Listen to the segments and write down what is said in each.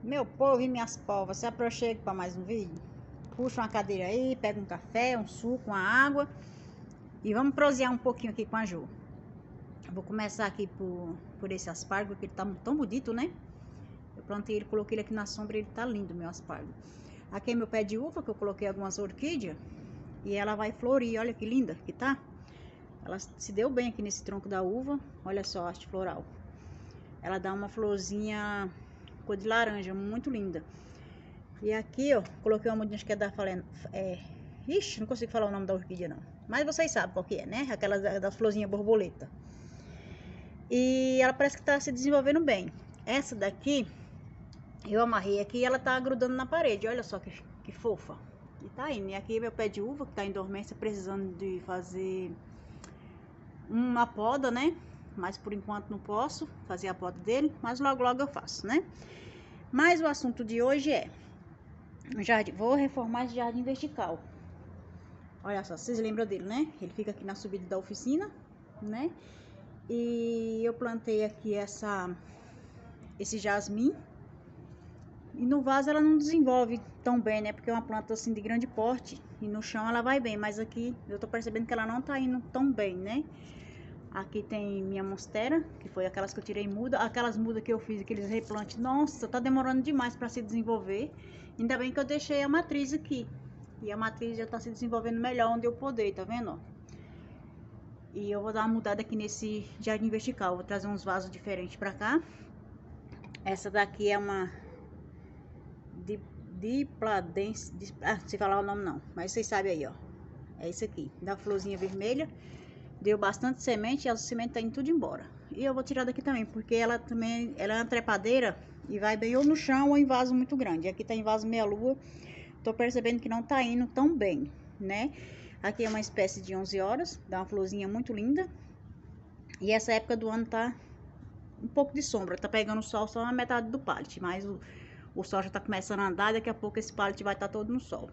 Meu povo e minhas povas, se aproxime para mais um vídeo. Puxa uma cadeira aí, pega um café, um suco, uma água e vamos prosear um pouquinho aqui com a Jo. Vou começar aqui por esse aspargo, que ele tá tão bonito, né? Eu plantei ele, coloquei ele aqui na sombra, ele tá lindo, meu aspargo. Aqui é meu pé de uva, que eu coloquei algumas orquídeas e ela vai florir, olha que linda que tá. Ela se deu bem aqui nesse tronco da uva, olha só a haste floral. Ela dá uma florzinha cor de laranja, muito linda. E aqui, ó, coloquei uma mudinha que é da falando, ixi, não consigo falar o nome da orquídea não. Mas vocês sabem qual que é, né? Aquela das florzinhas borboleta. E ela parece que tá se desenvolvendo bem. Essa daqui, eu amarrei aqui e ela tá grudando na parede. Olha só que fofa. E tá indo. E aqui meu pé de uva, que tá em dormência, precisando de fazer uma poda, né? Mas por enquanto não posso fazer a poda dele. Mas logo logo eu faço, né? Mas o assunto de hoje é jardim. Vou reformar esse jardim vertical. Olha só, vocês lembram dele, né? Ele fica aqui na subida da oficina, né? E eu plantei aqui esse jasmim. E no vaso ela não desenvolve tão bem, né? Porque é uma planta assim de grande porte. E no chão ela vai bem, mas aqui eu tô percebendo que ela não tá indo tão bem, né? Aqui tem minha monstera, que foi aquelas que eu tirei muda. Aquelas mudas que eu fiz, aqueles replantes. Nossa, tá demorando demais para se desenvolver. Ainda bem que eu deixei a matriz aqui. E a matriz já tá se desenvolvendo melhor onde eu podei, tá vendo? E eu vou dar uma mudada aqui nesse jardim vertical. Vou trazer uns vasos diferentes pra cá. Essa daqui é uma Dipladense. Não sei falar o nome não, mas vocês sabem aí, ó. É isso aqui, da florzinha vermelha. Deu bastante semente e a semente tá indo tudo embora. E eu vou tirar daqui também, porque ela é uma trepadeira e vai bem ou no chão ou em vaso muito grande. Aqui tá em vaso meia lua. Tô percebendo que não tá indo tão bem, né? Aqui é uma espécie de 11 horas, dá uma florzinha muito linda. E essa época do ano tá um pouco de sombra, tá pegando o sol só na metade do pallet, mas o sol já tá começando a andar, daqui a pouco esse pallet vai estar todo no sol.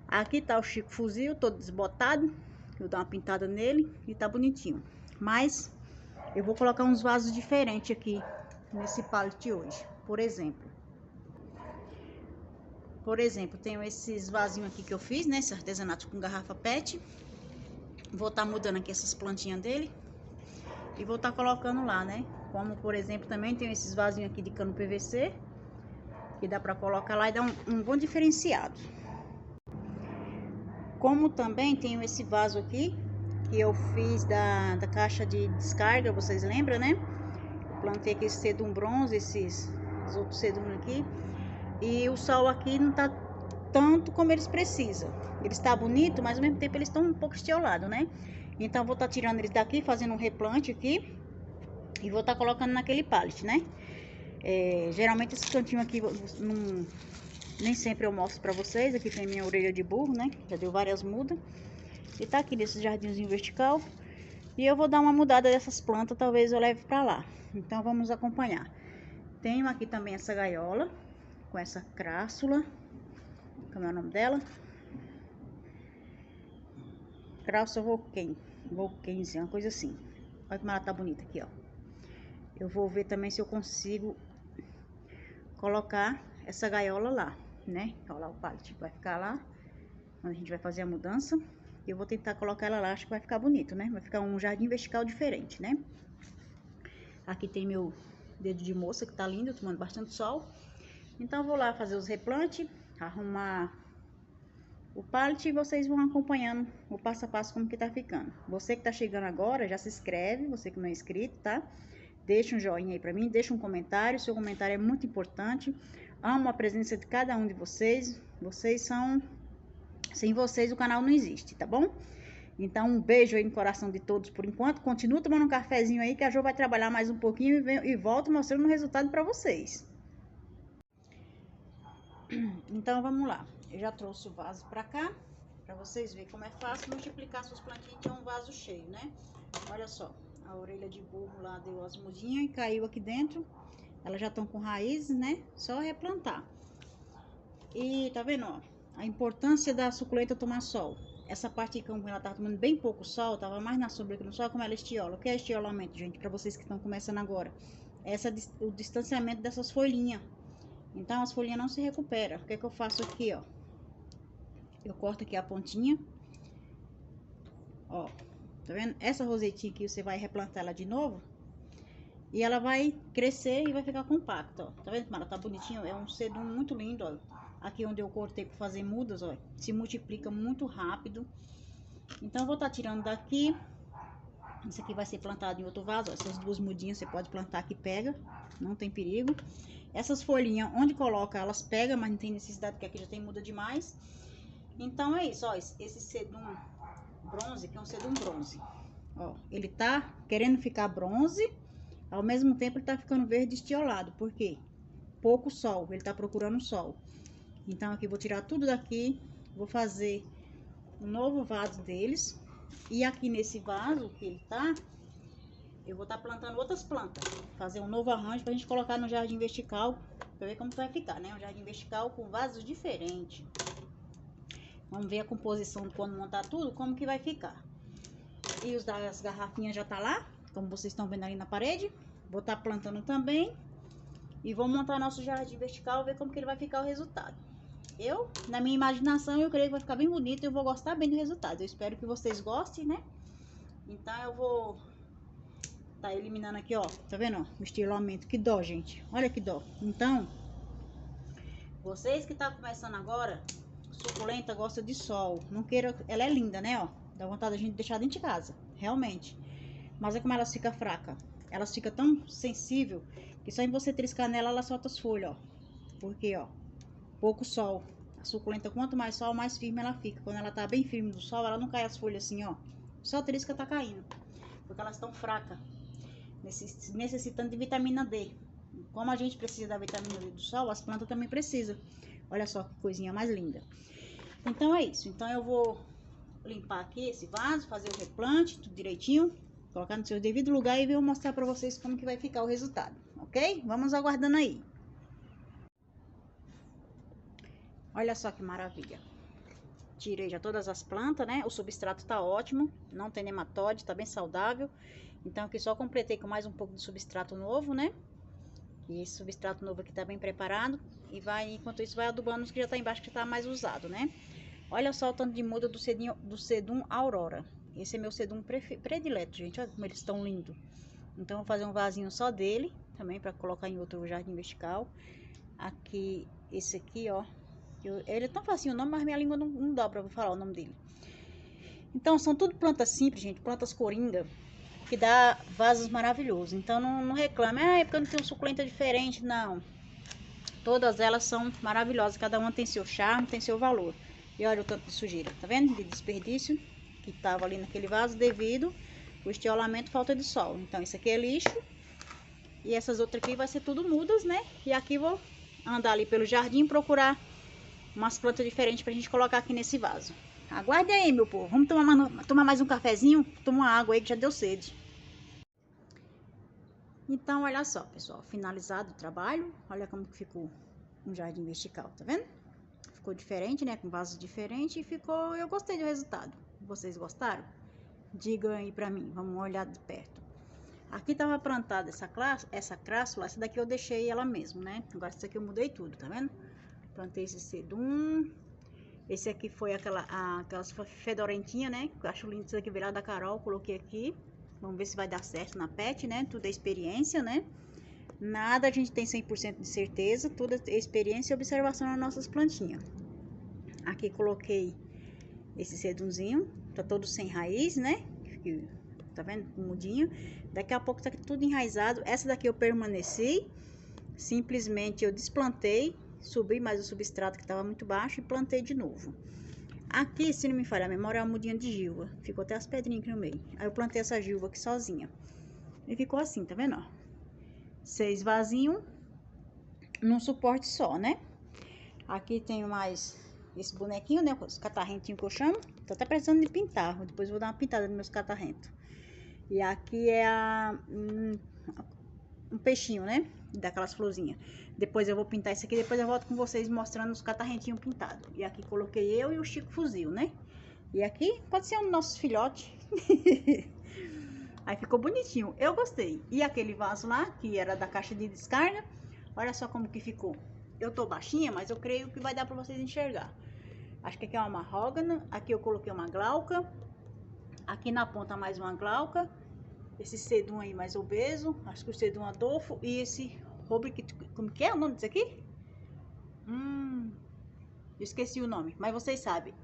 Aqui tá o Chico Fuzil, todo desbotado, eu dou uma pintada nele e tá bonitinho. Mas eu vou colocar uns vasos diferentes aqui nesse pallet hoje, por exemplo. Tenho esses vasinhos aqui que eu fiz, né? Esse artesanato com garrafa PET. Vou estar mudando aqui essas plantinhas dele. E vou estar colocando lá, né? Como, por exemplo, também tem esses vasinhos aqui de cano PVC. Que dá pra colocar lá e dar um bom diferenciado. Como também tenho esse vaso aqui. Que eu fiz da caixa de descarga, vocês lembram, né? Plantei aqui esse sedum bronze, esses outros sedum aqui. E o sol aqui não tá tanto como eles precisam. Ele está bonito, mas ao mesmo tempo eles estão um pouco estiolados, né? Então vou estar tirando eles daqui, fazendo um replante aqui. E vou estar colocando naquele pallet, né? Geralmente esse cantinho aqui nem sempre eu mostro pra vocês. Aqui tem minha orelha de burro, né? Já deu várias mudas. E tá aqui nesse jardinzinho vertical. E eu vou dar uma mudada dessas plantas, talvez eu leve pra lá. Então vamos acompanhar. Tenho aqui também essa gaiola com essa crássula. Como é o nome dela? Crássula Volquense, uma coisa assim. Olha como ela tá bonita aqui, ó. Eu vou ver também se eu consigo colocar essa gaiola lá, né? Olha lá o pallet, vai ficar lá, onde a gente vai fazer a mudança. E eu vou tentar colocar ela lá, acho que vai ficar bonito, né? Vai ficar um jardim vertical diferente, né? Aqui tem meu dedo de moça, que tá lindo, tomando bastante sol. Então eu vou lá fazer os replantes, arrumar o pallet e vocês vão acompanhando o passo a passo como que tá ficando. Você que tá chegando agora, já se inscreve, você que não é inscrito, tá? Deixa um joinha aí pra mim, deixa um comentário, seu comentário é muito importante. Amo a presença de cada um de vocês. Sem vocês o canal não existe, tá bom? Então um beijo aí no coração de todos por enquanto. Continua tomando um cafezinho aí que a Jo vai trabalhar mais um pouquinho e volto mostrando o resultado pra vocês. Então vamos lá. Eu já trouxe o vaso pra cá, pra vocês verem como é fácil multiplicar suas plantinhas de um vaso cheio, né? Olha só, a orelha de burro lá deu as mudinhas e caiu aqui dentro. Elas já estão com raízes, né? Só replantar. E tá vendo, ó? A importância da suculenta tomar sol. Essa parte aqui, como ela tava tomando bem pouco sol, tava mais na sombra que no sol, como ela estiola. O que é estiolamento, gente? Pra vocês que estão começando agora. O distanciamento dessas folhinhas. Então as folhinhas não se recuperam. O que é que eu faço aqui, ó? Eu corto aqui a pontinha. Ó, tá vendo? Essa rosetinha aqui você vai replantar ela de novo. E ela vai crescer e vai ficar compacta, ó. Tá vendo como ela tá bonitinha? É um sedum muito lindo, ó. Aqui onde eu cortei para fazer mudas, ó. Se multiplica muito rápido. Então eu vou estar tirando daqui. Isso aqui vai ser plantado em outro vaso, ó. Essas duas mudinhas você pode plantar que pega. Não tem perigo. Essas folhinhas, onde coloca, elas pegam, mas não tem necessidade, porque aqui já tem muda demais. Então é isso, ó. Esse sedum bronze, que é um sedum bronze. Ó, ele tá querendo ficar bronze, ao mesmo tempo ele tá ficando verde estiolado. Por quê? Pouco sol, ele tá procurando sol. Então aqui vou tirar tudo daqui, vou fazer um novo vaso deles. E aqui nesse vaso que ele tá, eu vou estar plantando outras plantas. Fazer um novo arranjo pra gente colocar no jardim vertical, pra ver como vai ficar, né? Um jardim vertical com vasos diferentes. Vamos ver a composição quando montar tudo, como que vai ficar. E os das garrafinhas já tá lá, como vocês estão vendo ali na parede. Vou estar plantando também. E vou montar nosso jardim vertical, ver como que ele vai ficar o resultado. Eu, na minha imaginação, eu creio que vai ficar bem bonito e eu vou gostar bem do resultado. Eu espero que vocês gostem, né? Então eu vou tá eliminando aqui, ó. Tá vendo, ó? O estilamento. Que dó, gente. Olha que dó. Então, vocês que tá começando agora, suculenta gosta de sol. Não queira... Ela é linda, né, ó. Dá vontade de a gente deixar dentro de casa. Realmente. Mas é como elas ficam fracas. Elas ficam tão sensível que só em você triscar nela, ela solta as folhas, ó. Porque, ó, pouco sol. A suculenta, quanto mais sol, mais firme ela fica. Quando ela tá bem firme do sol, ela não cai as folhas assim, ó. Só trisca tá caindo. Porque elas estão fracas. Necessitando de vitamina D. Como a gente precisa da vitamina D do sol, as plantas também precisam. Olha só que coisinha mais linda. Então é isso. Então eu vou limpar aqui esse vaso, fazer o replante, tudo direitinho. Colocar no seu devido lugar e vou mostrar pra vocês como que vai ficar o resultado. Ok? Vamos aguardando aí. Olha só que maravilha. Tirei já todas as plantas, né? O substrato tá ótimo. Não tem nematóide, tá bem saudável. Então aqui só completei com mais um pouco de substrato novo, né? E esse substrato novo aqui tá bem preparado. E vai, enquanto isso, vai adubando os que já tá embaixo, que tá mais usado, né? Olha só o tanto de muda do sedum Aurora. Esse é meu sedum predileto, gente. Olha como eles estão lindos. Então, vou fazer um vasinho só dele, também para colocar em outro jardim vertical. Aqui, esse aqui, ó. Ele é tão facinho o nome, mas minha língua não dá pra falar o nome dele. Então, são tudo plantas simples, gente. Plantas coringa, que dá vasos maravilhosos. Então, não reclame. Ah, é porque eu não tenho suculenta diferente. Não. Todas elas são maravilhosas. Cada uma tem seu charme, tem seu valor. E olha o tanto de sujeira, tá vendo? De desperdício que tava ali naquele vaso devido ao estiolamento, falta de sol. Então, isso aqui é lixo. E essas outras aqui vai ser tudo mudas, né? E aqui vou andar ali pelo jardim, procurar umas plantas diferentes pra gente colocar aqui nesse vaso. Aguarde aí, meu povo. Vamos tomar mais um cafezinho? Toma uma água aí que já deu sede. Então, olha só, pessoal. Finalizado o trabalho. Olha como que ficou um jardim vertical, tá vendo? Ficou diferente, né? Com vasos diferentes e ficou... Eu gostei do resultado. Vocês gostaram? Digam aí pra mim. Vamos olhar de perto. Aqui tava plantada essa crássula. Essa daqui eu deixei ela mesmo, né? Agora essa aqui eu mudei tudo, tá vendo? Plantei esse sedum. Esse aqui foi aquelas fedorentinhas, né? Eu acho lindo isso aqui, virado da Carol. Coloquei aqui. Vamos ver se vai dar certo na pet, né? Tudo é experiência, né? Nada a gente tem 100% de certeza. Tudo é experiência e observação nas nossas plantinhas. Aqui coloquei esse sedumzinho. Tá todo sem raiz, né? Tá vendo? Mudinho. Daqui a pouco tá tudo enraizado. Essa daqui eu permaneci. Simplesmente eu desplantei. Subi mais o substrato que estava muito baixo e plantei de novo. Aqui, se não me falha a memória, é uma mudinha de gilva. Ficou até as pedrinhas aqui no meio. Aí eu plantei essa gilva aqui sozinha. E ficou assim, tá vendo, ó? 6 vasinhos num suporte só, né? Aqui tenho mais esse bonequinho, né? Os catarrentinhos que eu chamo. Tô até precisando de pintar. Depois eu vou dar uma pintada nos meus catarrentos. E aqui é um peixinho, né? Daquelas florzinhas. Depois eu vou pintar isso aqui, depois eu volto com vocês mostrando os catarrentinhos pintados. E aqui coloquei eu e o Chico Fuzil, né? E aqui pode ser um dos nossos filhotes. Aí ficou bonitinho, eu gostei. E aquele vaso lá, que era da caixa de descarga, olha só como que ficou. eu tô baixinha, mas eu creio que vai dar pra vocês enxergar. Acho que aqui é uma mahogany, aqui eu coloquei uma glauca, aqui na ponta mais uma glauca, esse sedum aí mais obeso, acho que o sedum Adolfo, e esse rubric, como que é o nome disso aqui? Eu esqueci o nome, mas vocês sabem,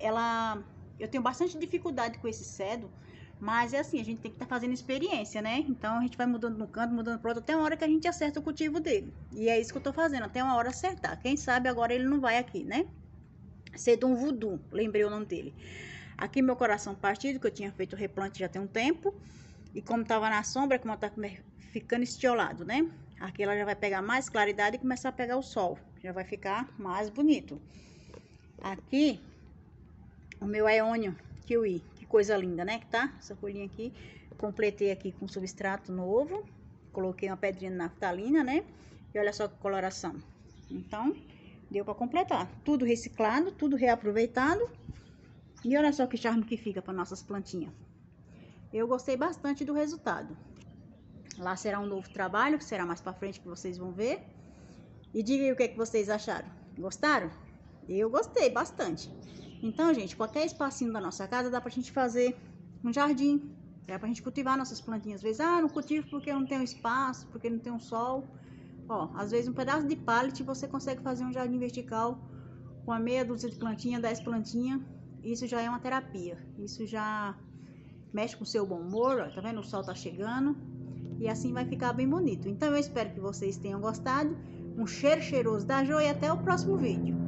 eu tenho bastante dificuldade com esse cedo, mas é assim, a gente tem que estar fazendo experiência, né? Então a gente vai mudando no canto, mudando pro outro, até uma hora que a gente acerta o cultivo dele. E é isso que eu tô fazendo, até uma hora acertar. Quem sabe agora ele não vai aqui, né? Sedum Voodoo, lembrei o nome dele. Aqui meu coração partido, que eu tinha feito o replante já tem um tempo. E como tava na sombra, como ela tá ficando estiolado, né? Aqui ela já vai pegar mais claridade e começar a pegar o sol. Já vai ficar mais bonito. Aqui, o meu Aeonium Kiwi. Que coisa linda, né? Que tá? Essa folhinha aqui. Eu completei aqui com substrato novo. Coloquei uma pedrinha de naftalina, né? E olha só que coloração. Então, deu pra completar. Tudo reciclado, tudo reaproveitado. E olha só que charme que fica para nossas plantinhas. Eu gostei bastante do resultado. Lá será um novo trabalho, que será mais pra frente que vocês vão ver. E diga aí o que é que vocês acharam. Gostaram? Eu gostei bastante. Então, gente, qualquer espacinho da nossa casa dá pra gente fazer um jardim. Dá pra gente cultivar nossas plantinhas. Às vezes, não cultivo porque eu não tenho espaço, porque não tem um sol. Ó, às vezes um pedaço de pallet você consegue fazer um jardim vertical com a meia dúzia de plantinha, 10 plantinhas. Isso já é uma terapia. Isso já mexe com o seu bom humor, ó, tá vendo? O sol tá chegando. E assim vai ficar bem bonito. Então eu espero que vocês tenham gostado. Um cheiro cheiroso da Jo e até o próximo vídeo.